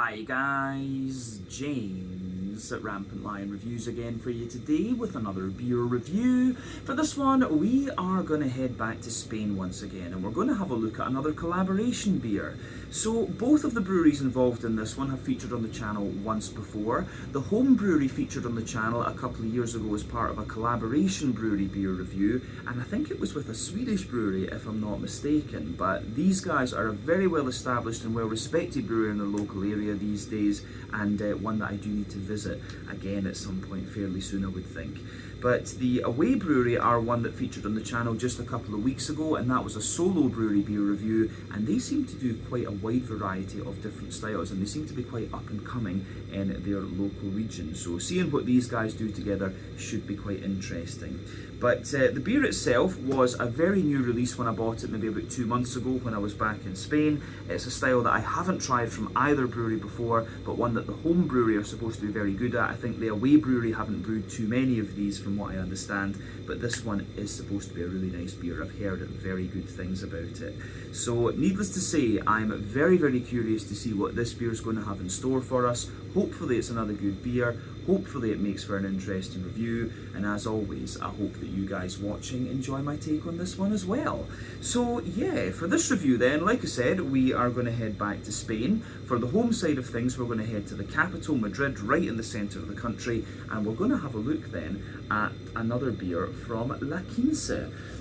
Hi guys, James at Rampant Lion Reviews again for you today with another beer review. For this one, we are going to head back to Spain once again and we're going to have a look at another collaboration beer. So both of the breweries involved in this one have featured on the channel once before. The home brewery featured on the channel a couple of years ago as part of a collaboration brewery beer review, and I think it was with a Swedish brewery if I'm not mistaken, but these guys are a very well established and well respected brewery in their local area these days, and one that I do need to visit again at some point fairly soon, I would think. But the away brewery are one that featured on the channel just a couple of weeks ago, and that was a solo brewery beer review, and they seem to do quite a wide variety of different styles, and they seem to be quite up and coming in their local region. So seeing what these guys do together should be quite interesting. But the beer itself was a very new release when I bought it maybe about 2 months ago when I was back in Spain. It's a style that I haven't tried from either brewery before, but one that the home brewery are supposed to be very good at. I think the away brewery haven't brewed too many of these from what I understand, but this one is supposed to be a really nice beer. I've heard very good things about it. So needless to say, I'm very curious to see what this beer is going to have in store for us. Hopefully it's another good beer. Hopefully it makes for an interesting review, and as always, I hope that you guys watching enjoy my take on this one as well. So yeah, for this review then, like I said, we are going to head back to Spain. For the home side of things, we're going to head to the capital, Madrid, right in the centre of the country, and we're going to have a look then at another beer from La Quince.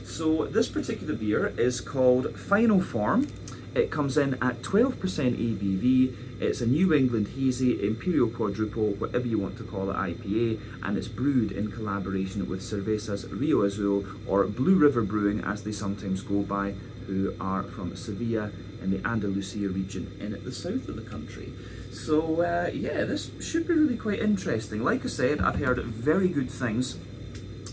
So this particular beer is called Final Form. It comes in at 12% ABV. It's a New England Hazy, Imperial Quadruple, whatever you want to call it, IPA, and it's brewed in collaboration with Cervezas Río Azul, or Blue River Brewing as they sometimes go by, who are from Seville in the Andalucia region in the south of the country. So yeah, this should be really quite interesting. Like I said, I've heard very good things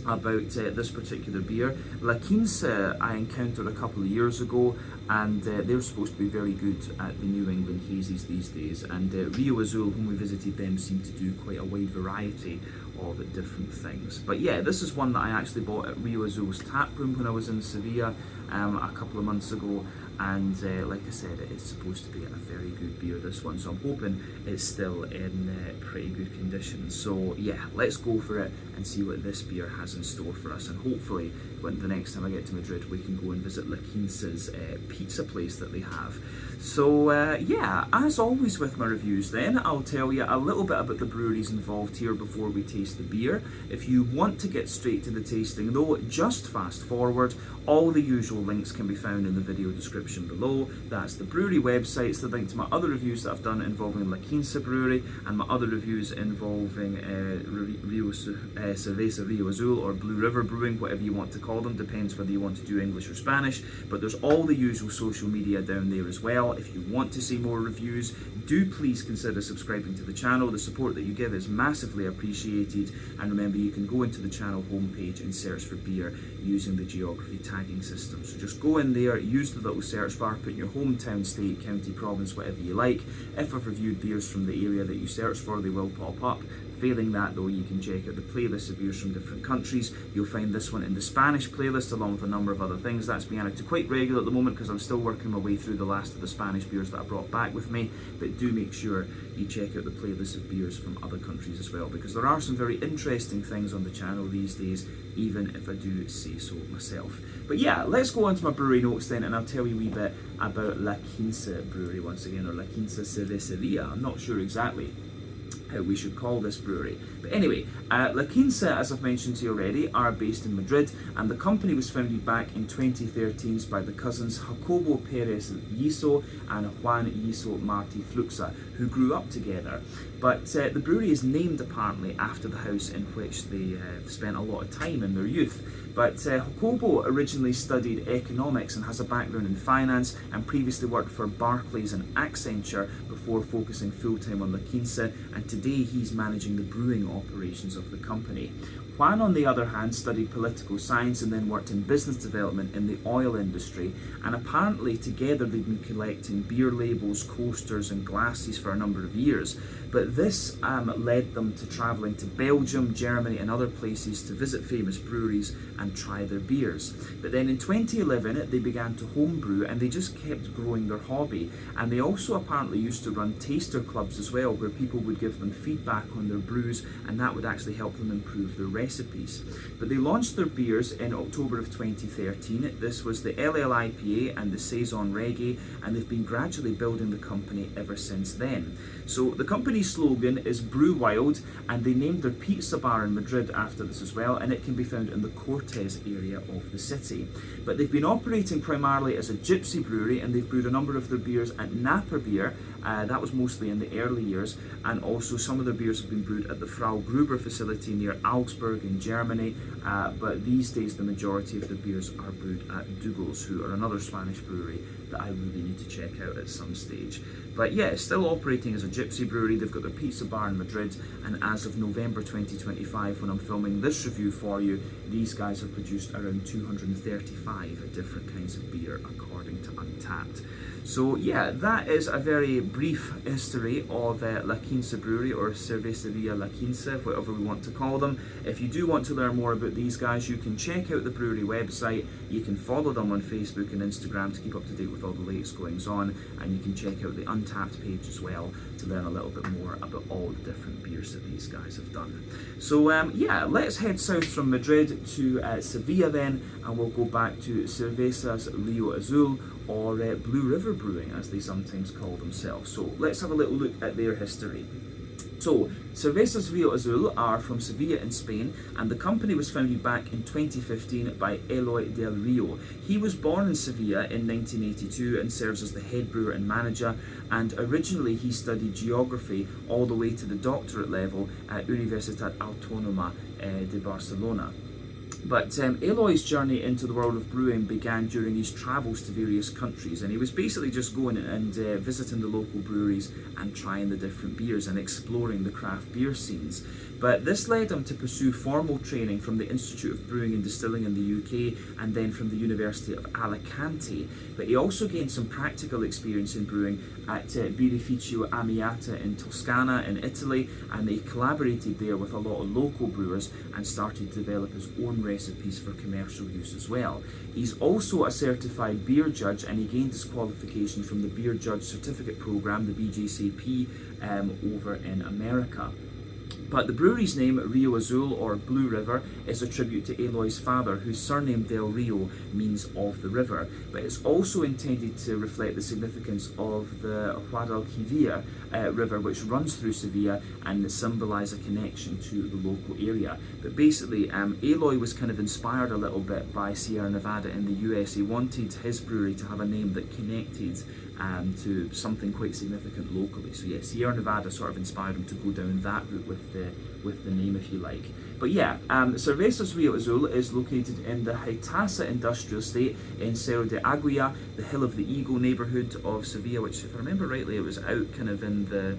about this particular beer. La Quince I encountered a couple of years ago, and they're supposed to be very good at the New England hazies these days, and Rio Azul, when we visited them, seemed to do quite a wide variety of different things. But yeah, this is one that I actually bought at Rio Azul's tap room when I was in Seville a couple of months ago, and like I said, it is supposed to be a very good beer, this one, so I'm hoping it's still in pretty good condition. So yeah, let's go for it and see what this beer has in store for us, and hopefully when the next time I get to Madrid we can go and visit La Quince's pizza place that they have. So yeah, as always with my reviews then, I'll tell you a little bit about the breweries involved here before we taste the beer. If you want to get straight to the tasting though, just fast forward. All the usual links can be found in the video description below. That's the brewery websites, the link to my other reviews that I've done involving La Quince Brewery, and my other reviews involving Cerveza Rio Azul, or Blue River Brewing, whatever you want to call them, depends whether you want to do English or Spanish, but there's all the usual social media down there as well. If you want to see more reviews, do please consider subscribing to the channel. The support that you give is massively appreciated, and remember, you can go into the channel homepage and search for beer using the geography tagging system. So just go in there, use the little search bar, put in your hometown, state, county, province, whatever you like. If I've reviewed beers from the area that you search for, they will pop up. Failing that though, you can check out the playlist of beers from different countries. You'll find this one in the Spanish playlist along with a number of other things. That's being added to quite regular at the moment because I'm still working my way through the last of the Spanish beers that I brought back with me, but do make sure you check out the playlist of beers from other countries as well, because there are some very interesting things on the channel these days, even if I do say so myself. But yeah, let's go on to my brewery notes then, and I'll tell you a wee bit about La Quince Brewery once again, or La Quince Cervecería. I'm not sure exactly how we should call this brewery. But anyway, La Quince, as I've mentioned to you already, are based in Madrid, and the company was founded back in 2013 by the cousins Jacobo Perez Yiso and Juan Yiso Martí Fluxa, who grew up together. But the brewery is named apparently after the house in which they spent a lot of time in their youth. But Jacobo originally studied economics and has a background in finance, and previously worked for Barclays and Accenture before focusing full-time on La Quince, and today he's managing the brewing operations of the company. Juan, on the other hand, studied political science and then worked in business development in the oil industry, and apparently together they've been collecting beer labels, coasters and glasses for a number of years. But this led them to travelling to Belgium, Germany and other places to visit famous breweries and try their beers. But then in 2011 they began to homebrew, and they just kept growing their hobby. And they also apparently used to run taster clubs as well, where people would give them feedback on their brews, and that would actually help them improve their recipes. But they launched their beers in October of 2013. This was the LL IPA and the Saison Reggae, and they've been gradually building the company ever since then. So the company's slogan is Brew Wild, and they named their pizza bar in Madrid after this as well, and it can be found in the Cortes area of the city. But they've been operating primarily as a gypsy brewery, and they've brewed a number of their beers at Napa Beer. That was mostly in the early years, and also some of their beers have been brewed at the Frau Gruber facility near Augsburg in Germany, but these days the majority of their beers are brewed at Dougal's, who are another Spanish brewery that I really need to check out at some stage. But yeah, still operating as a gypsy brewery. They've got their pizza bar in Madrid, and as of November 2025, when I'm filming this review for you, these guys have produced around 235 different kinds of beer according to Untappd. So yeah, that is a very brief history of La Quince Brewery, or Cervecería La Quince, whatever we want to call them. If you do want to learn more about these guys, you can check out the brewery website, you can follow them on Facebook and Instagram to keep up to date with all the latest goings on, and you can check out the Untappd page as well to learn a little bit more about all the different beers that these guys have done. So yeah, let's head south from Madrid to Seville then, and we'll go back to Cervezas Rio Azul, or Blue River Brewing as they sometimes call themselves. So let's have a little look at their history. So, Cervezas Rio Azul are from Seville in Spain, and the company was founded back in 2015 by Eloy del Rio. He was born in Seville in 1982 and serves as the head brewer and manager, and originally he studied geography all the way to the doctorate level at Universitat Autónoma de Barcelona. But Eloy's journey into the world of brewing began during his travels to various countries, and he was basically just going and visiting the local breweries and trying the different beers and exploring the craft beer scenes. But this led him to pursue formal training from the Institute of Brewing and Distilling in the UK, and then from the University of Alicante. But he also gained some practical experience in brewing at Birrificio Amiata in Toscana in Italy, and he collaborated there with a lot of local brewers and started to develop his own recipes for commercial use as well. He's also a certified beer judge, and he gained his qualification from the Beer Judge Certificate Program, the BJCP, over in America. But the brewery's name, Rio Azul, or Blue River, is a tribute to Eloy's father, whose surname Del Rio means of the river. But it's also intended to reflect the significance of the Guadalquivir river, which runs through Sevilla and symbolise a connection to the local area. But basically, Eloy was kind of inspired a little bit by Sierra Nevada in the US. He wanted his brewery to have a name that connected to something quite significant locally. So yeah, Sierra Nevada sort of inspired him to go down that route with the name, if you like. But yeah, Cervezas Rio Azul is located in the Haitasa industrial estate in Cerro de Aguila, the Hill of the Eagle neighbourhood of Sevilla, which, if I remember rightly, it was out kind of in the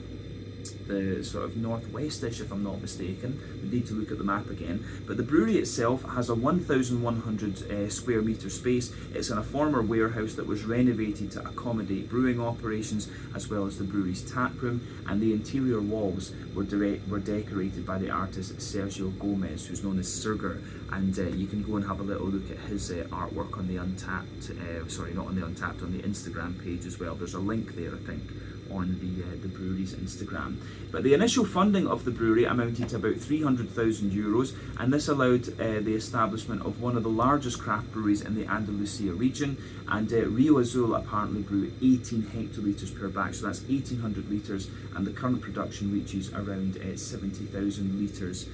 sort of northwestish, if I'm not mistaken. We need to look at the map again. But the brewery itself has a 1,100 square metre space. It's in a former warehouse that was renovated to accommodate brewing operations, as well as the brewery's tap room, and the interior walls were decorated by the artist Sergio Gomez, who's known as Surger, and you can go and have a little look at his artwork on the Untappd, sorry, not on the Untappd, on the Instagram page as well. There's a link there, I think, on the brewery's Instagram. But the initial funding of the brewery amounted to about €300,000, and this allowed the establishment of one of the largest craft breweries in the Andalucia region. And Rio Azul apparently brew 18 hectolitres per batch, so that's 1,800 litres, and the current production reaches around 70,000 litres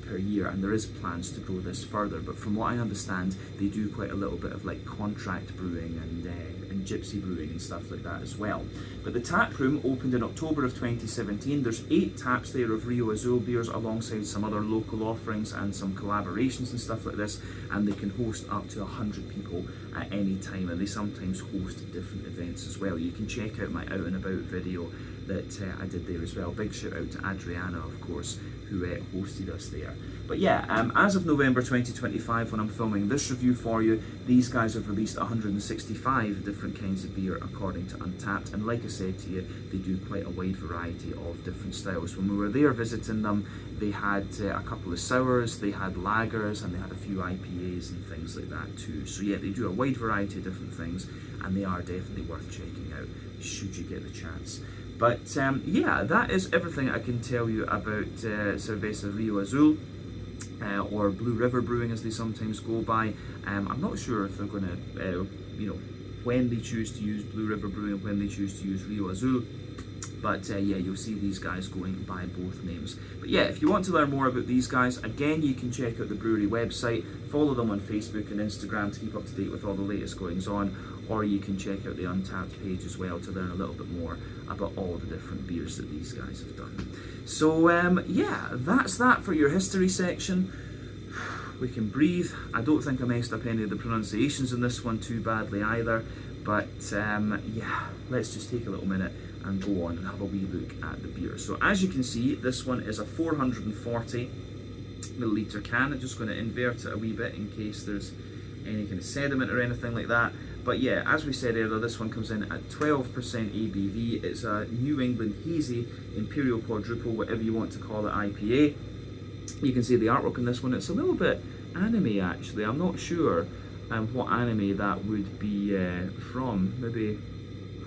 per year, and there is plans to grow this further. But from what I understand, they do quite a little bit of like contract brewing and gypsy brewing and stuff like that as well. But the tap room opened in October of 2017. There's 8 taps there of Rio Azul beers, alongside some other local offerings and some collaborations and stuff like this, and they can host up to 100 people at any time, and they sometimes host different events as well. You can check out my out and about video that I did there as well. Big shout out to Adriana, of course, who hosted us there. But yeah, as of November 2025, when I'm filming this review for you, these guys have released 165 different kinds of beer according to Untappd, and like I said to you, they do quite a wide variety of different styles. When we were there visiting them, they had a couple of sours, they had lagers, and they had a few IPAs and things like that too. So yeah, they do a wide variety of different things, and they are definitely worth checking out should you get the chance. But yeah, that is everything I can tell you about Cervezas Rio Azul, or Blue River Brewing as they sometimes go by. I'm not sure if they're going to, when they choose to use Blue River Brewing, when they choose to use Rio Azul. But yeah, you'll see these guys going by both names. But yeah, if you want to learn more about these guys, again, you can check out the brewery website, follow them on Facebook and Instagram to keep up to date with all the latest goings on, or you can check out the Untappd page as well to learn a little bit more about all the different beers that these guys have done. So yeah, that's that for your history section. We can breathe. I don't think I messed up any of the pronunciations in this one too badly either, but yeah, let's just take a little minute and go on and have a wee look at the beer. So as you can see, this one is a 440 milliliter can. I'm just going to invert it a wee bit in case there's any kind of sediment or anything like that. But yeah, as we said earlier, this one comes in at 12% ABV. It's a New England Hazy Imperial Quadruple, whatever you want to call it, IPA. You can see the artwork in this one. It's a little bit anime actually. I'm not sure what anime that would be from. Maybe,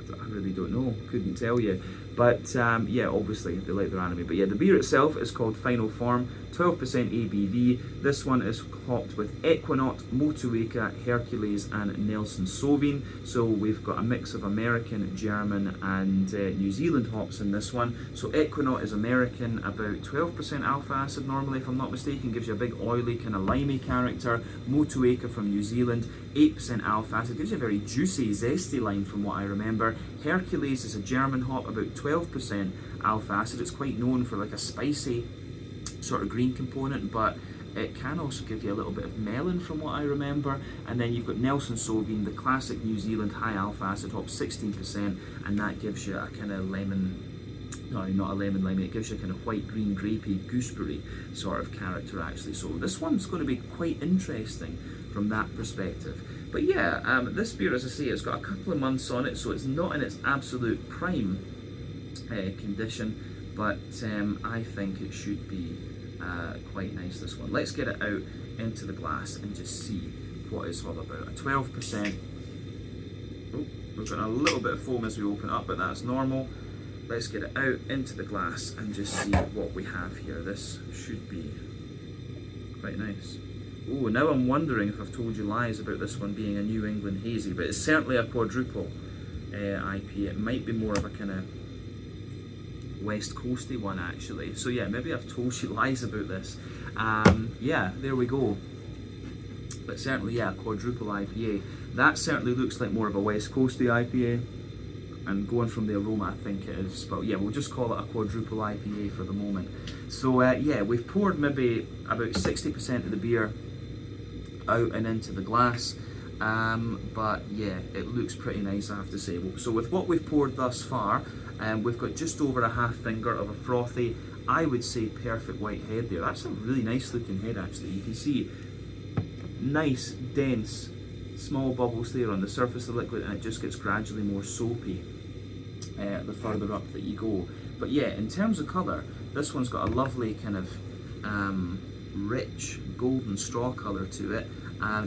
I really don't know, couldn't tell you. But yeah, obviously they like their anime. But yeah, the beer itself is called Final Form, 12% ABV. This one is hopped with Equinox, Motueka, Hercules and Nelson Sauvin. So we've got a mix of American, German and New Zealand hops in this one. So Equinox is American, about 12% alpha acid normally if I'm not mistaken, gives you a big oily kind of limey character. Motueka from New Zealand, 8% alpha acid, gives you a very juicy, zesty line from what I remember. Hercules is a German hop, about 12% alpha acid. It's quite known for like a spicy sort of green component, but it can also give you a little bit of melon from what I remember. And then you've got Nelson Sauvin, the classic New Zealand high alpha acid hop, 16%, and that gives you a kind of lemon, no, not a lemon lime, it gives you a kind of white, green, grapey, gooseberry sort of character actually. So this one's going to be quite interesting from that perspective. But yeah, this beer, as I say, it's got a couple of months on it, so it's not in its absolute prime condition, but I think it should be quite nice, this one. Let's get it out into the glass and just see what it's all about. A 12%, oh, we've got a little bit of foam as we open it up, but that's normal. Let's get it out into the glass and just see what we have here. This should be quite nice. Oh, now I'm wondering if I've told you lies about this one being a New England Hazy, but it's certainly a quadruple IPA. It might be more of a kind of West Coasty one actually. So yeah, maybe I've told you lies about this. Yeah, there we go. But certainly, yeah, quadruple IPA. That certainly looks like more of a West Coasty IPA. And going from the aroma, I think it is. But yeah, we'll just call it a quadruple IPA for the moment. So yeah, we've poured maybe about 60% of the beer out and into the glass. But yeah, it looks pretty nice, I have to say. So with what we've poured thus far, we've got just over a half finger of a frothy, I would say perfect white head there. That's a really nice looking head actually. You can see nice, dense, small bubbles there on the surface of the liquid, and it just gets gradually more soapy the further up that you go. But yeah, in terms of colour, this one's got a lovely kind of rich golden straw colour to it.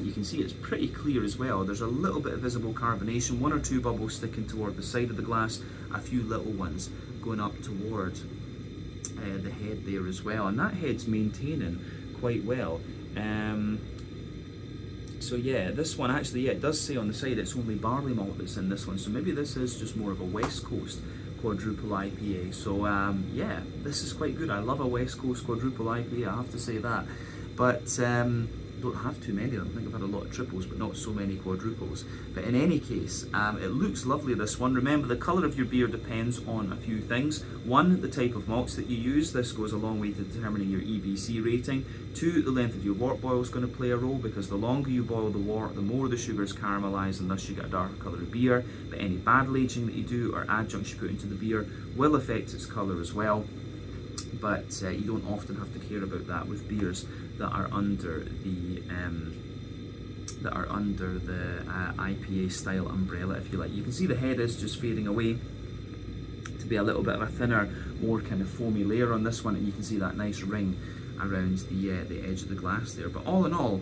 You can see it's pretty clear as well. There's a little bit of visible carbonation, one or two bubbles sticking toward the side of the glass, a few little ones going up toward the head there as well, and that head's maintaining quite well. So yeah, this one actually, yeah, it does say on the side it's only barley malt that's in this one, so maybe this is just more of a West Coast quadruple IPA. So yeah, this is quite good. I love a West Coast quadruple IPA, I have to say that. But don't have too many of them. I think I've had a lot of triples, but not so many quadruples. But in any case, it looks lovely, this one. Remember, the colour of your beer depends on a few things. One, the type of malts that you use. This goes a long way to determining your EBC rating. Two, the length of your wort boil is going to play a role, because the longer you boil the wort, the more the sugars caramelize, and thus you get a darker coloured beer. But any barrel aging that you do or adjuncts you put into the beer will affect its colour as well. But you don't often have to care about that with beers that are under the IPA style umbrella, if you like. You can see the head is just fading away to be a little bit of a thinner, more kind of foamy layer on this one, and you can see that nice ring around the edge of the glass there. But all in all,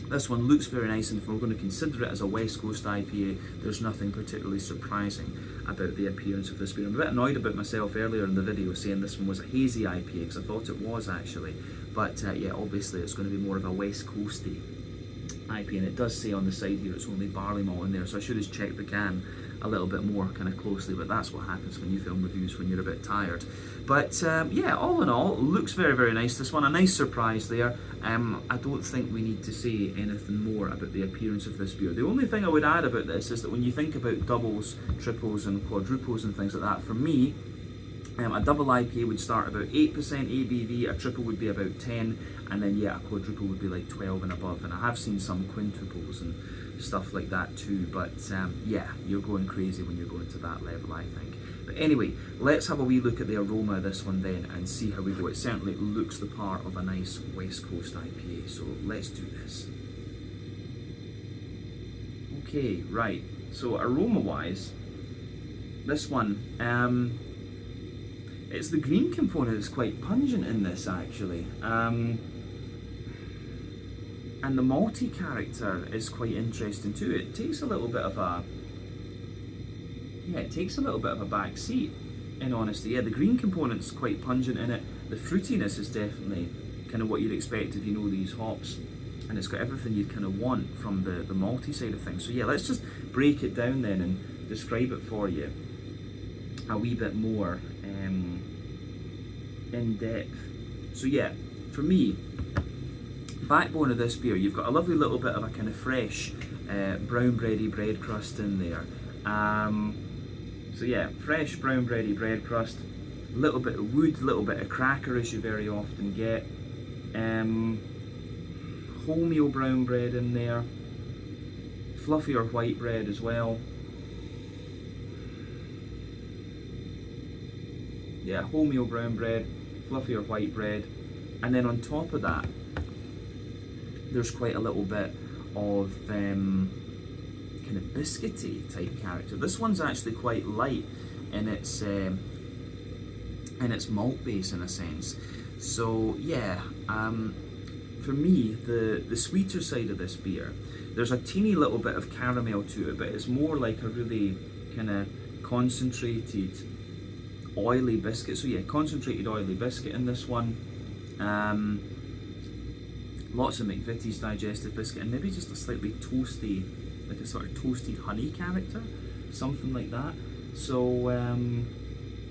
this one looks very nice, and if we're going to consider it as a West Coast IPA, there's nothing particularly surprising about the appearance of this beer. I'm a bit annoyed about myself earlier in the video saying this one was a hazy IPA, because I thought it was actually. But yeah, obviously it's going to be more of a West Coasty IPA, and it does say on the side here it's only barley malt in there, so I should have checked the can a little bit more kind of closely, but that's what happens when you film reviews when you're a bit tired. But yeah, all in all, looks very, very nice, this one. A nice surprise there. I don't think we need to say anything more about the appearance of this beer. The only thing I would add about this is that when you think about doubles, triples and quadruples and things like that, for me, a double IPA would start about 8% ABV, a triple would be about 10, and then yeah, a quadruple would be like 12 and above. And I have seen some quintuples and stuff like that too, but yeah, you're going crazy when you're going to that level, I think. But anyway, let's have a wee look at the aroma of this one then and see how we go. It certainly looks the part of a nice West Coast IPA, so let's do this. Okay, right, so aroma wise, this one, it's the green component that's quite pungent in this actually. And the malty character is quite interesting too. It takes a little bit of a, back seat, in honesty. Yeah, the green component's quite pungent in it. The fruitiness is definitely kind of what you'd expect if you know these hops, and it's got everything you'd kind of want from the malty side of things. So yeah, let's just break it down then and describe it for you a wee bit more in depth. So yeah, for me, backbone of this beer, you've got a lovely little bit of a kind of fresh brown bready bread crust in there. So yeah, fresh brown bready bread crust, a little bit of wood, a little bit of cracker as you very often get, wholemeal brown bread in there, fluffier white bread as well. Yeah, wholemeal brown bread, fluffier white bread, and then on top of that, there's quite a little bit of kind of biscuity type character. This one's actually quite light in its malt base in a sense. So yeah, for me, the sweeter side of this beer, there's a teeny little bit of caramel to it, but it's more like a really kind of concentrated oily biscuit. So yeah, concentrated oily biscuit in this one. Lots of McVitie's digestive biscuit, and maybe just a slightly toasty, like a sort of toasted honey character, something like that. So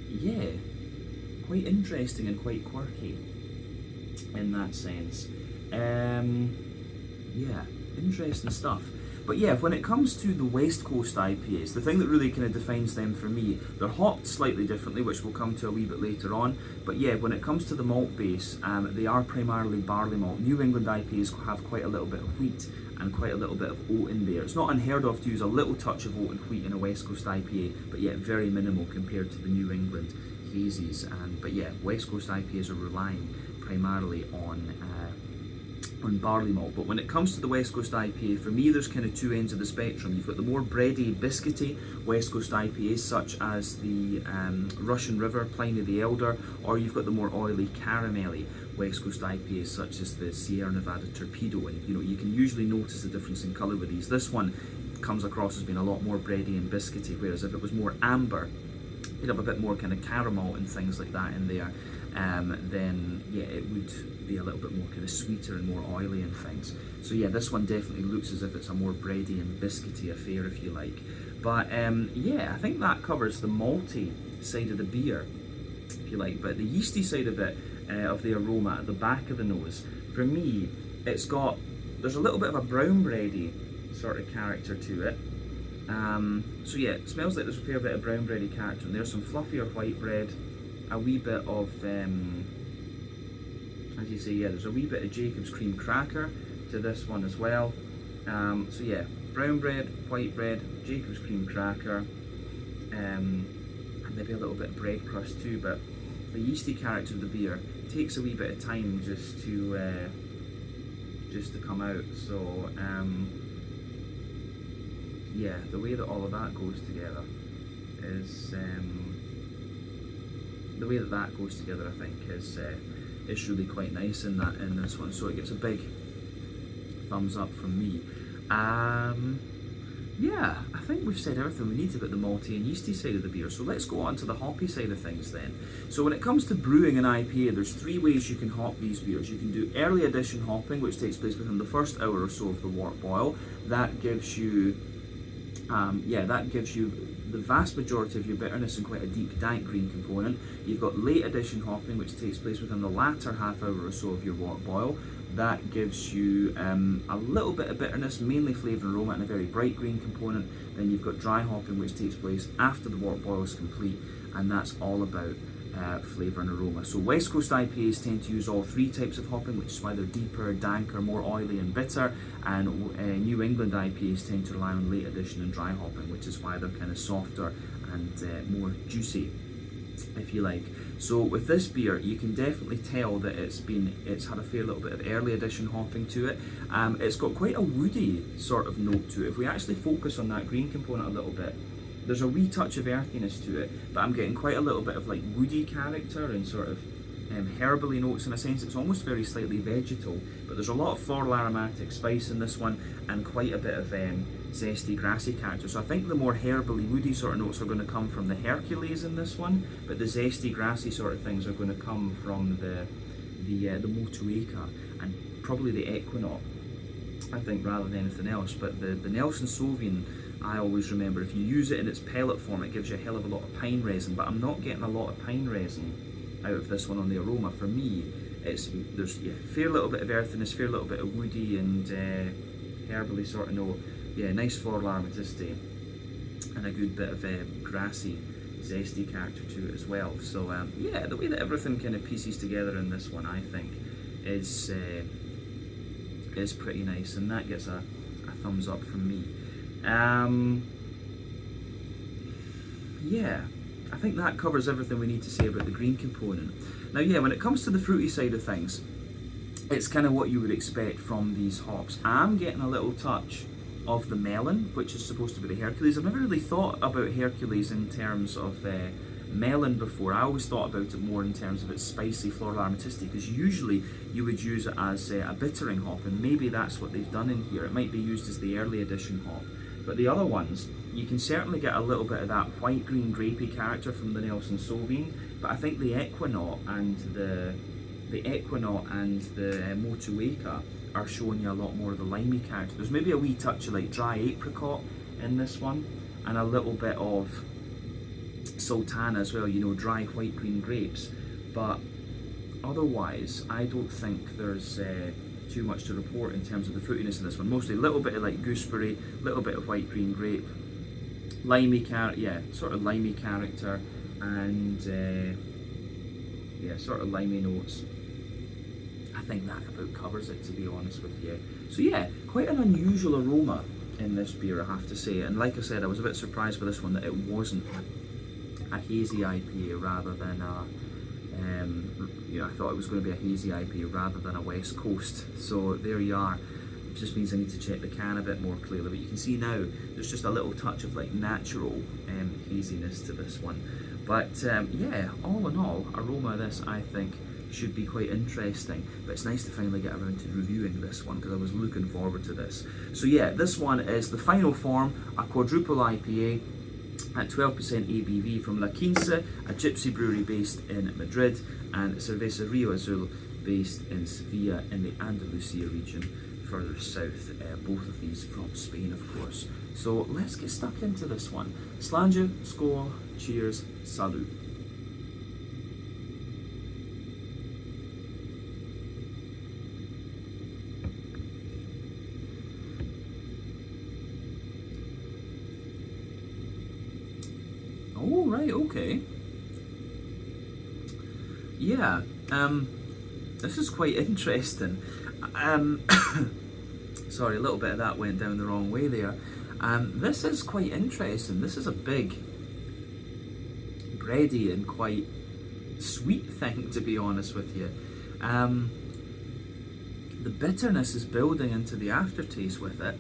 yeah, quite interesting and quite quirky in that sense. Yeah, interesting stuff. But yeah, when it comes to the West Coast IPAs, the thing that really kind of defines them for me, they're hopped slightly differently, which we'll come to a wee bit later on. But yeah, when it comes to the malt base, they are primarily barley malt. New England IPAs have quite a little bit of wheat and quite a little bit of oat in there. It's not unheard of to use a little touch of oat and wheat in a West Coast IPA, but yet very minimal compared to the New England hazies. But yeah, West Coast IPAs are relying primarily on barley malt. But when it comes to the West Coast IPA, for me there's kind of two ends of the spectrum. You've got the more bready, biscuity West Coast IPAs such as the Russian River, Pliny the Elder, or you've got the more oily, caramelly West Coast IPAs such as the Sierra Nevada Torpedo, and you know, you can usually notice the difference in colour with these. This one comes across as being a lot more bready and biscuity, whereas if it was more amber, you'd have a bit more kind of caramel and things like that in there. Then yeah, it would be a little bit more kind of sweeter and more oily and things. So yeah, this one definitely looks as if it's a more bready and biscuity affair, if you like. But yeah, I think that covers the malty side of the beer, if you like. But the yeasty side of it, of the aroma at the back of the nose, for me, it's got there's a little bit of a brown bready sort of character to it. So yeah, it smells like there's a fair bit of brown bready character, and there's some fluffier white bread, a wee bit of, as you say, yeah, there's a wee bit of Jacob's cream cracker to this one as well. So yeah, brown bread, white bread, Jacob's cream cracker, and maybe a little bit of bread crust too, but the yeasty character of the beer takes a wee bit of time just to come out. So yeah, the way that all of that goes together is I think is really quite nice in this one. So it gets a big thumbs up from me. Yeah, I think we've said everything we need about the malty and yeasty side of the beer, so let's go on to the hoppy side of things then. So when it comes to brewing an IPA, there's 3 ways you can hop these beers. You can do early addition hopping, which takes place within the first hour or so of the wort boil. That gives you the vast majority of your bitterness and quite a deep dank green component. You've got late addition hopping, which takes place within the latter half hour or so of your wort boil. That gives you a little bit of bitterness, mainly flavour and aroma, and a very bright green component. Then you've got dry hopping, which takes place after the wort boil is complete, and that's all about flavour and aroma. So West Coast IPAs tend to use all 3 types of hopping, which is why they're deeper, danker, more oily and bitter, and New England IPAs tend to rely on late addition and dry hopping, which is why they're kind of softer and more juicy, if you like. So with this beer, you can definitely tell that it's had a fair little bit of early addition hopping to it. It's got quite a woody sort of note to it. If we actually focus on that green component a little bit, there's a wee touch of earthiness to it, but I'm getting quite a little bit of like woody character and sort of herbally notes in a sense. It's almost very slightly vegetal, but there's a lot of floral aromatic spice in this one and quite a bit of zesty grassy character. So I think the more herbally woody sort of notes are going to come from the Hercules in this one, but the zesty grassy sort of things are going to come from the Motueka and probably the Equinox, I think, rather than anything else. But the Nelson Sauvignon, I always remember, if you use it in its pellet form, it gives you a hell of a lot of pine resin, but I'm not getting a lot of pine resin out of this one on the aroma. For me, there's fair little bit of earthiness, fair little bit of woody and herbally sort of note. Yeah, nice floral aromaticity and a good bit of grassy, zesty character to it as well. So yeah, the way that everything kind of pieces together in this one, I think, is pretty nice, and that gets a thumbs up from me. Yeah, I think that covers everything we need to say about the green component. Now, yeah, when it comes to the fruity side of things, it's kind of what you would expect from these hops. I'm getting a little touch of the melon, which is supposed to be the Hercules. I've never really thought about Hercules in terms of melon before. I always thought about it more in terms of its spicy floral aromaticity, because usually you would use it as a bittering hop, and maybe that's what they've done in here. It might be used as the early addition hop, but the other ones, you can certainly get a little bit of that white green grapey character from the Nelson Sauvignon, but I think the Equinox and the Motueka are showing you a lot more of the limey character. There's maybe a wee touch of like dry apricot in this one, and a little bit of sultana as well, you know, dry white green grapes, but otherwise I don't think there's too much to report in terms of the fruitiness in this one. Mostly a little bit of like gooseberry, a little bit of white green grape, limey sort of limey character, and sort of limey notes. I think that about covers it, to be honest with you. So yeah, quite an unusual aroma in this beer, I have to say, and like I said, I was a bit surprised with this one that it wasn't a hazy IPA rather than I thought it was going to be a hazy IPA rather than a West Coast. So there you are. It just means I need to check the can a bit more clearly, but you can see now there's just a little touch of like natural haziness to this one. But yeah, all in all, aroma of this, I think, should be quite interesting, but it's nice to finally get around to reviewing this one because I was looking forward to this. So yeah, this one is the final form, a quadruple IPA at 12% ABV from La Quince, a gypsy brewery based in Madrid, and Cervezas Río Azul based in Seville in the Andalucia region further south, both of these from Spain, of course. So let's get stuck into this one. Slàinte, skål, cheers, salut. right, okay. Yeah, this is quite interesting. Sorry, a little bit of that went down the wrong way there. This is quite interesting. This is a big, bready and quite sweet thing, to be honest with you. The bitterness is building into the aftertaste with it,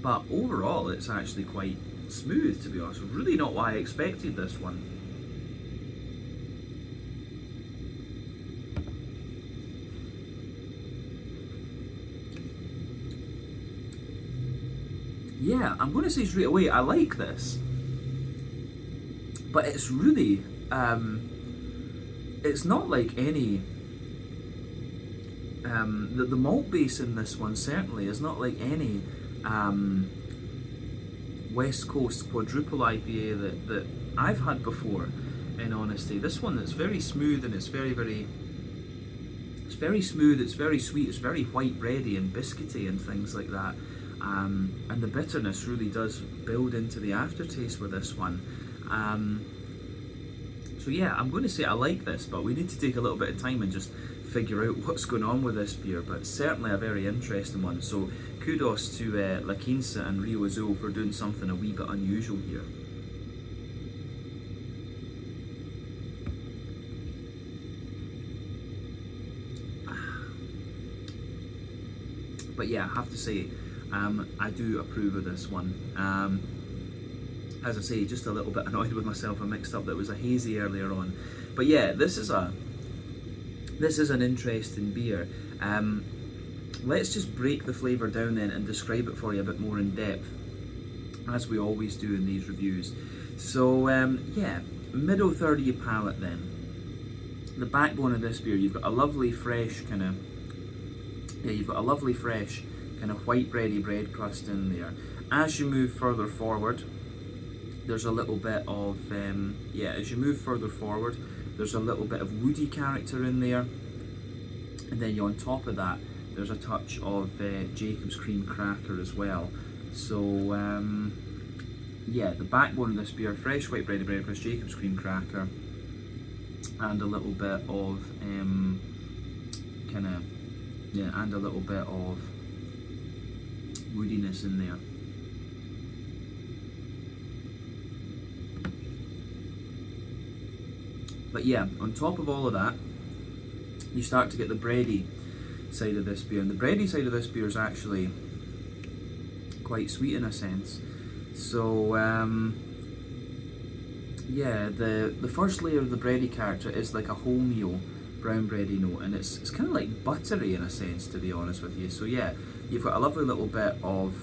but overall it's actually quite smooth, to be honest. Really not what I expected this one. Yeah, I'm going to say straight away, I like this, but it's really, it's not like any, the malt base in this one certainly is not like any West Coast Quadruple IPA that I've had before, in honesty. This one is very smooth, and it's very smooth, it's very sweet, it's very white bready and biscuity and things like that. And the bitterness really does build into the aftertaste with this one. So yeah, I'm going to say I like this, but we need to take a little bit of time and just figure out what's going on with this beer, but certainly a very interesting one. So kudos to La Quince and Rio Azul for doing something a wee bit unusual here. But yeah, I have to say, I do approve of this one. As I say, just a little bit annoyed with myself. I mixed up that it was a hazy earlier on. But yeah, this is an interesting beer. Let's just break the flavour down then and describe it for you a bit more in depth, as we always do in these reviews. So yeah, middle third of your palate then. The backbone of this beer, you've got a lovely fresh kind of white bready bread crust in there. As you move further forward, there's a little bit of there's a little bit of woody character in there, and then on top of that there's a touch of Jacob's cream cracker as well. So yeah, the backbone of this beer, fresh white bready bread crust, Jacob's cream cracker, and a little bit of woodiness in there. But yeah, on top of all of that, you start to get the bready side of this beer, and the bready side of this beer is actually quite sweet in a sense. So yeah, the first layer of the bready character is like a wholemeal brown bready note, and it's kind of like buttery in a sense, to be honest with you. So yeah, you've got a lovely little bit of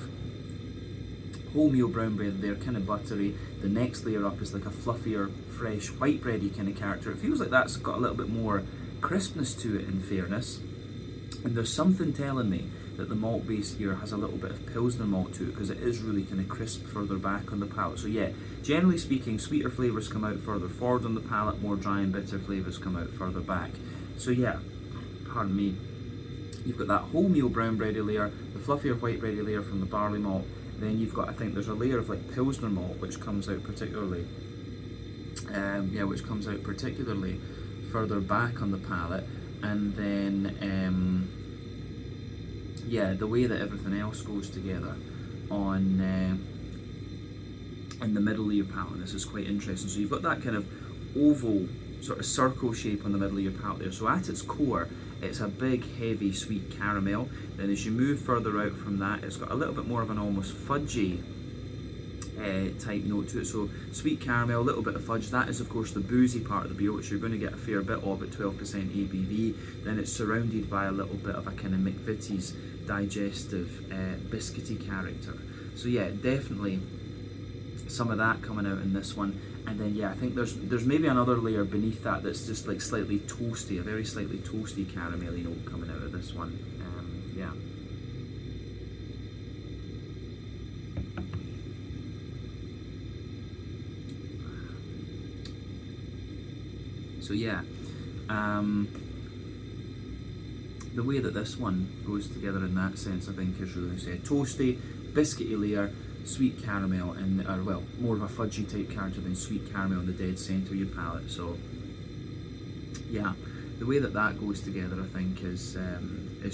wholemeal brown bread there, kind of buttery. The next layer up is like a fluffier, fresh white bready kind of character. It feels like that's got a little bit more crispness to it, in fairness. And there's something telling me that the malt base here has a little bit of Pilsner malt to it, because it is really kind of crisp further back on the palate. So yeah, generally speaking, sweeter flavours come out further forward on the palate, more dry and bitter flavours come out further back. So yeah, pardon me, you've got that wholemeal brown bready layer, the fluffier white bready layer from the barley malt. Then you've got, I think there's a layer of like Pilsner malt which comes out particularly, further back on the palate. And then yeah, the way that everything else goes together on in the middle of your palate, this is quite interesting. So you've got that kind of oval sort of circle shape on the middle of your palate there. So at its core, it's a big, heavy, sweet caramel. Then as you move further out from that, it's got a little bit more of an almost fudgy type note to it. So sweet caramel, a little bit of fudge. That is of course the boozy part of the beer, which you're going to get a fair bit of at 12% ABV. Then it's surrounded by a little bit of a kind of McVitie's digestive biscuity character. So yeah, definitely some of that coming out in this one. And then yeah, I think there's maybe another layer beneath that that's just like slightly toasty, a very slightly toasty caramelly note coming out of this one. Yeah. So yeah, the way that this one goes together in that sense, I think, is really, say, toasty, biscuity layer, sweet caramel and, well, more of a fudgy type character than sweet caramel in the dead centre of your palate. So yeah, the way that goes together, I think, is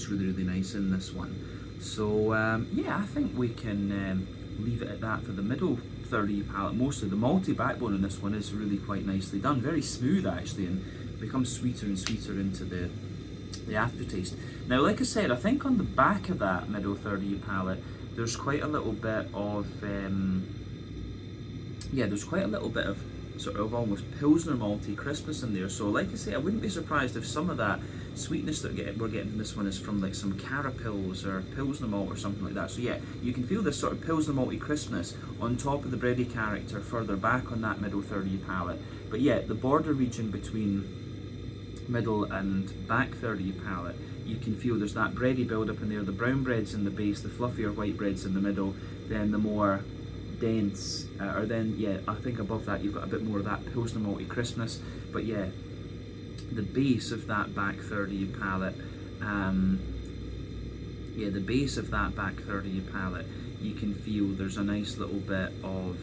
really nice in this one. So yeah, I think we can leave it at that for the middle third of your palate. Mostly the malty backbone in this one is really quite nicely done, very smooth actually, and becomes sweeter and sweeter into the aftertaste. Now, like I said, I think on the back of that middle third of your palate, there's quite a little bit of sort of almost Pilsner malty crispness in there. So like I say, I wouldn't be surprised if some of that sweetness that we're getting in this one is from like some Carapils or Pilsner malt or something like that. So yeah, you can feel this sort of Pilsner malty crispness on top of the bready character further back on that middle third of your palate. But yeah, the border region between middle and back third of your palate, you can feel there's that bready build up in there, the brown bread's in the base, the fluffier white bread's in the middle, then the more dense, I think above that you've got a bit more of that Pilsner malty crispness. But yeah, the base of that back third of your palate, you can feel there's a nice little bit of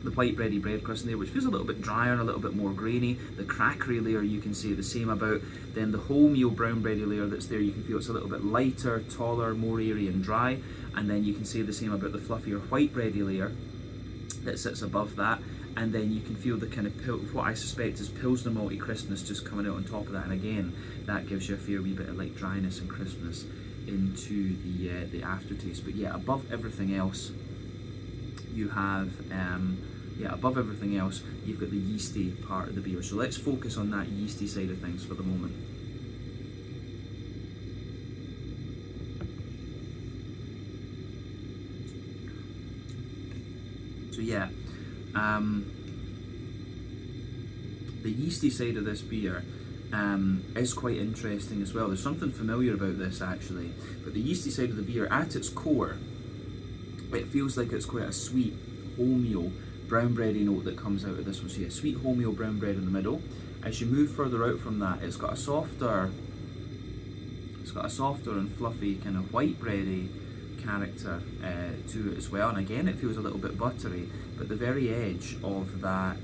the white bready bread crust in there, which feels a little bit drier and a little bit more grainy. The crackery layer you can say the same about. Then the wholemeal brown bready layer that's there, you can feel it's a little bit lighter, taller, more airy and dry. And then you can say the same about the fluffier white bready layer that sits above that. And then you can feel the kind of what I suspect is Pilsner malty crispness just coming out on top of that. And again, that gives you a fair wee bit of like dryness and crispness into the aftertaste. But yeah, above everything else, you have you've got the yeasty part of the beer. So let's focus on that yeasty side of things for the moment. So yeah, the yeasty side of this beer is quite interesting as well. There's something familiar about this actually, but the yeasty side of the beer, at its core, it feels like it's quite a sweet wholemeal brown bready note that comes out of this one. So yeah, sweet wholemeal brown bread in the middle. As you move further out from that, it's got a softer and fluffy kind of white bready character to it as well. And again, it feels a little bit buttery, but the very edge of that,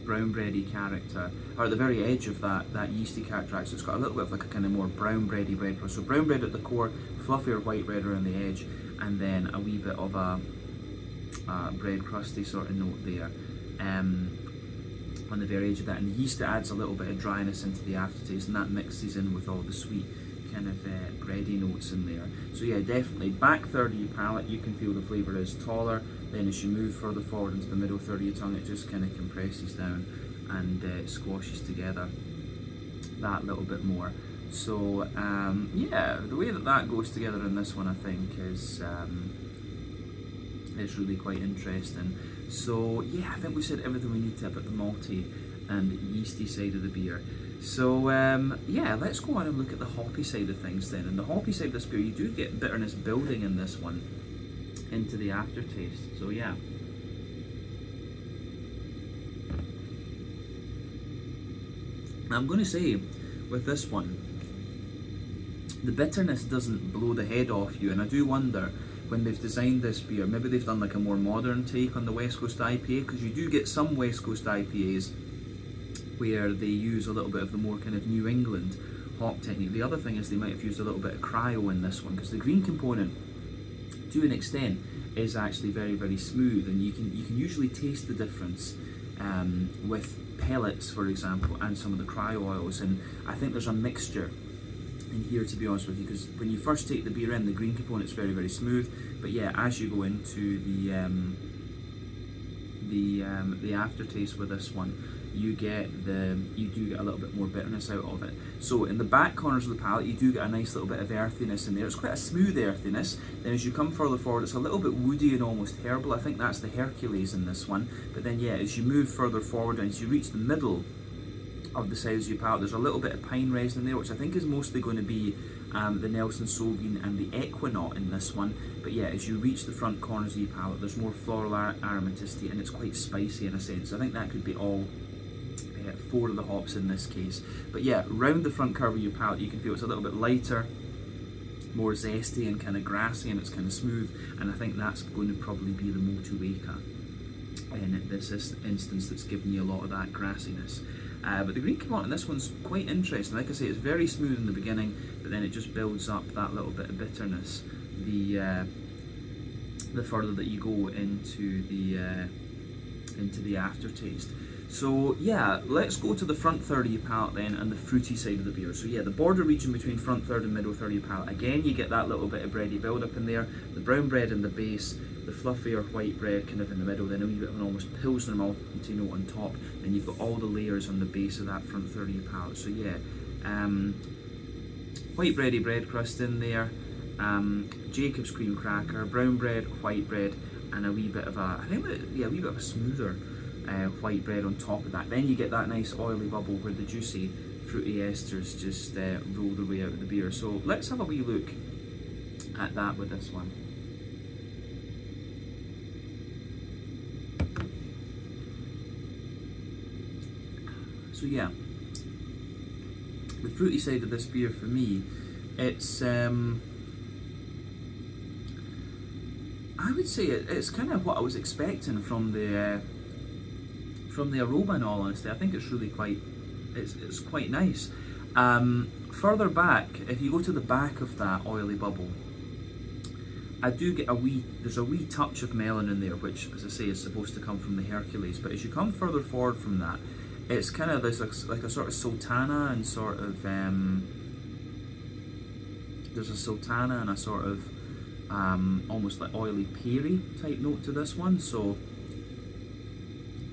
brown bready character, or at the very edge of that yeasty character, actually, it's got a little bit of like a kind of more brown bready bread crust. So brown bread at the core, fluffier white bread around the edge, and then a wee bit of a bread crusty sort of note there on the very edge of that. And the yeast adds a little bit of dryness into the aftertaste, and that mixes in with all the sweet kind of bready notes in there. So yeah, definitely back third of your palate, you can feel the flavour is taller. Then as you move further forward into the middle third of your tongue, it just kind of compresses down and squashes together that little bit more. So yeah, the way that goes together in this one, I think, is really quite interesting. So yeah, I think we've said everything we need to about the malty and yeasty side of the beer. So yeah, let's go on and look at the hoppy side of things then. And the hoppy side of this beer, you do get bitterness building in this one into the aftertaste. So yeah, I'm going to say with this one, the bitterness doesn't blow the head off you, and I do wonder when they've designed this beer, maybe they've done like a more modern take on the West Coast IPA, because you do get some West Coast IPAs where they use a little bit of the more kind of New England hop technique. The other thing is they might have used a little bit of cryo in this one, because the green component, to an extent, is actually very, very smooth, and you can usually taste the difference with pellets, for example, and some of the cryo oils. And I think there's a mixture in here, to be honest with you, because when you first take the beer in, the green component's very, very smooth, but yeah, as you go into the aftertaste with this one, you do get a little bit more bitterness out of it. So in the back corners of the palate, you do get a nice little bit of earthiness in there. It's quite a smooth earthiness. Then as you come further forward, it's a little bit woody and almost herbal. I think that's the Hercules in this one. But then yeah, as you move further forward and as you reach the middle of the sides of your palate, there's a little bit of pine resin in there, which I think is mostly going to be the Nelson Sauvin and the Equinaut in this one. But yeah, as you reach the front corners of your palate, there's more floral aromaticity, and it's quite spicy in a sense. I think that could be all 4 of the hops in this case. But yeah, round the front curve of your palate, you can feel it's a little bit lighter, more zesty and kind of grassy, and it's kind of smooth. And I think that's going to probably be the Motueka in this instance that's giving you a lot of that grassiness. But the green Kimont in this one's quite interesting. Like I say, it's very smooth in the beginning, but then it just builds up that little bit of bitterness the further that you go into the aftertaste. So yeah, let's go to the front third of your palate then, and the fruity side of the beer. So yeah, the border region between front third and middle third of your palate. Again, you get that little bit of bready build up in there, the brown bread in the base, the fluffier white bread kind of in the middle, then a wee bit of an almost Pilsner malty note on top, then you've got all the layers on the base of that front third of your palate. So yeah, white bready bread crust in there, Jacob's cream cracker, brown bread, white bread, and a wee bit of a, I think that, yeah, a wee bit of a smoother white bread on top of that. Then you get that nice oily bubble where the juicy fruity esters just roll their way out of the beer. So let's have a wee look at that with this one. So yeah, the fruity side of this beer for me, it's I would say it's kind of what I was expecting from the aroma. In all honesty, I think it's really it's quite nice. Further back, if you go to the back of that oily bubble, I do get there's a wee touch of melon in there, which, as I say, is supposed to come from the Hercules. But as you come further forward from that, it's kind of like a sort of sultana and sort of there's a sultana and a sort of almost like oily peary type note to this one. So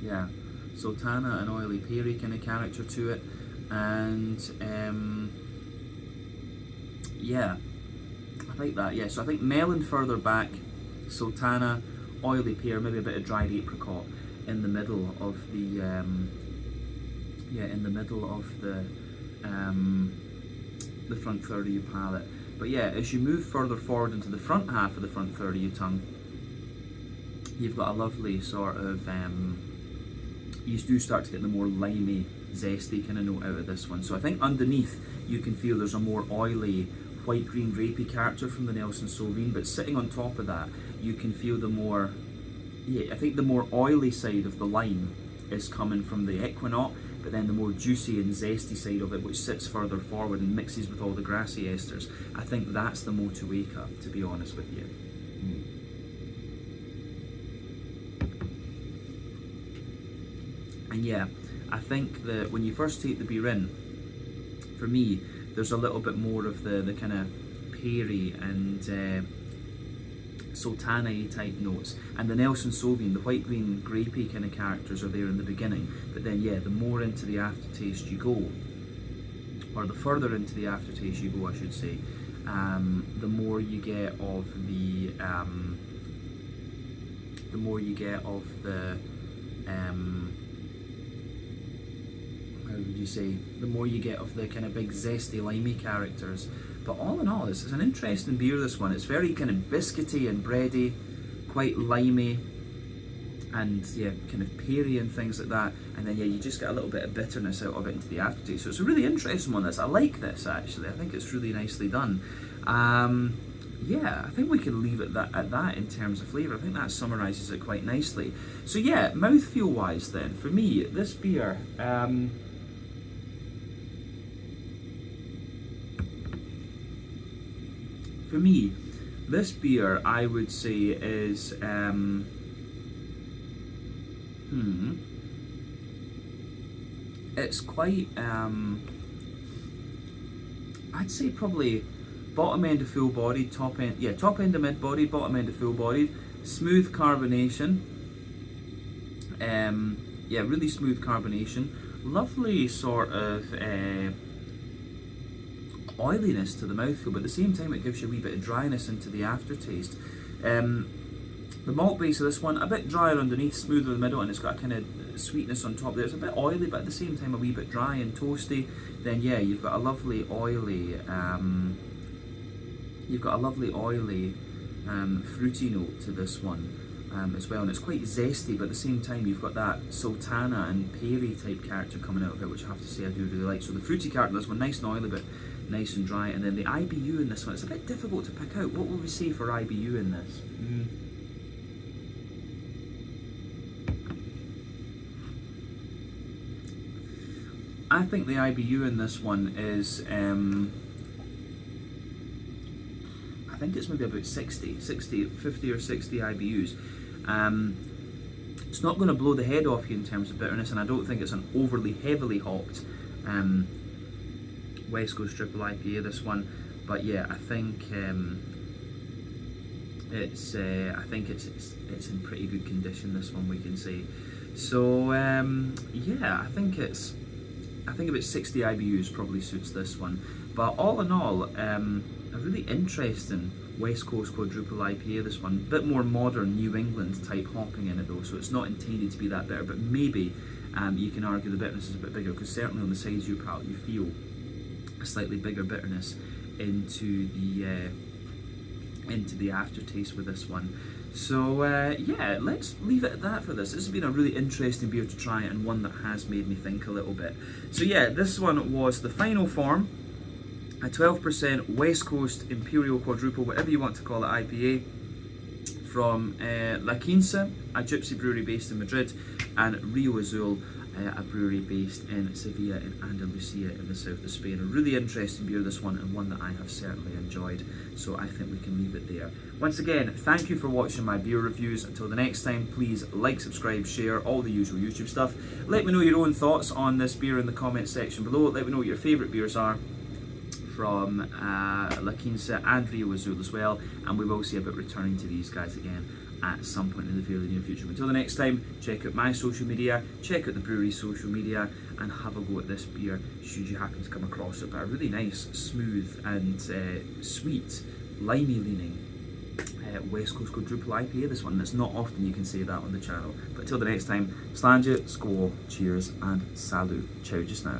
yeah, sultana and oily peary kind of character to it, and yeah, I like that. Yeah, so I think melon further back, sultana, oily pear, maybe a bit of dried apricot in the middle of the the front third of your palate. But yeah, as you move further forward into the front half of the front third of your tongue, you've got a lovely sort of you do start to get the more limey, zesty kind of note out of this one. So I think underneath you can feel there's a more oily, white green grapey character from the Nelson Sauvignon, but sitting on top of that, you can feel the more, I think the more oily side of the lime is coming from the Equinox, but then the more juicy and zesty side of it, which sits further forward and mixes with all the grassy esters, I think that's the Motueka, to be honest with you. And yeah, I think that when you first take the beer in, for me, there's a little bit more of the kind of peary and sultana-y type notes, and the Nelson Sauvignon, the white green grapey kind of characters are there in the beginning, but then yeah, the more into the aftertaste you go, or the further into the aftertaste you go, I should say, the more you get of the how would you say, the more you get of the kind of big zesty limey characters. But all in all, it's an interesting beer, this one. It's very kind of biscuity and bready, quite limey, and yeah, kind of peary and things like that. And then yeah, you just get a little bit of bitterness out of it into the aftertaste. So it's a really interesting one, this. I like this, actually. I think it's really nicely done. Yeah, I think we can leave it at that in terms of flavour. I think that summarises it quite nicely. So yeah, mouthfeel-wise then, for me, this beer, I would say is it's quite I'd say probably bottom end of full bodied, top end of mid bodied, bottom end of full bodied, smooth carbonation. Yeah, really smooth carbonation, lovely sort of oiliness to the mouthfeel, but at the same time it gives you a wee bit of dryness into the aftertaste. The malt base of this one, a bit drier underneath, smoother in the middle, and it's got a kind of sweetness on top there. It's a bit oily, but at the same time a wee bit dry and toasty. Then yeah, you've got a lovely oily fruity note to this one. as well, and it's quite zesty, but at the same time you've got that sultana and peri type character coming out of it, which I have to say I do really like. So the fruity character in this one, nice and oily, but nice and dry. And then the IBU in this one, it's a bit difficult to pick out. What would we say for IBU in this? I think the IBU in this one is, I think it's maybe about 50 or 60 IBUs. It's not going to blow the head off you in terms of bitterness, and I don't think it's an overly heavily hopped West Coast Triple IPA, this one. But yeah, I think it's in pretty good condition, this one, we can say. So yeah, I think about 60 IBUs probably suits this one. But all in all, a really interesting West Coast Quadruple IPA, this one. A bit more modern New England type hopping in it though, so it's not intended to be that bitter, but maybe you can argue the bitterness is a bit bigger, because certainly on the sides of your palate you feel a slightly bigger bitterness into the aftertaste with this one. So yeah, let's leave it at that for this. This has been a really interesting beer to try, and one that has made me think a little bit. So yeah, this one was the final form, a 12% West Coast Imperial Quadruple, whatever you want to call it, IPA from La Quince, a gypsy brewery based in Madrid, and Rio Azul, a brewery based in Seville in Andalucia in the south of Spain. A really interesting beer, this one, and one that I have certainly enjoyed, so I think we can leave it there. Once again, thank you for watching my beer reviews. Until the next time, please like, subscribe, share, all the usual YouTube stuff. Let me know your own thoughts on this beer in the comment section below. Let me know what your favourite beers are from La Quince and Rio Azul as well, and we will see about returning to these guys again at some point in the fairly near future. Until the next time, check out my social media, check out the brewery's social media, and have a go at this beer should you happen to come across it. But a really nice, smooth and sweet, limey leaning West Coast Quadruple IPA, this one. That's not often you can say that on the channel. But until the next time, slange it, skål, cheers, and salut. Ciao just now.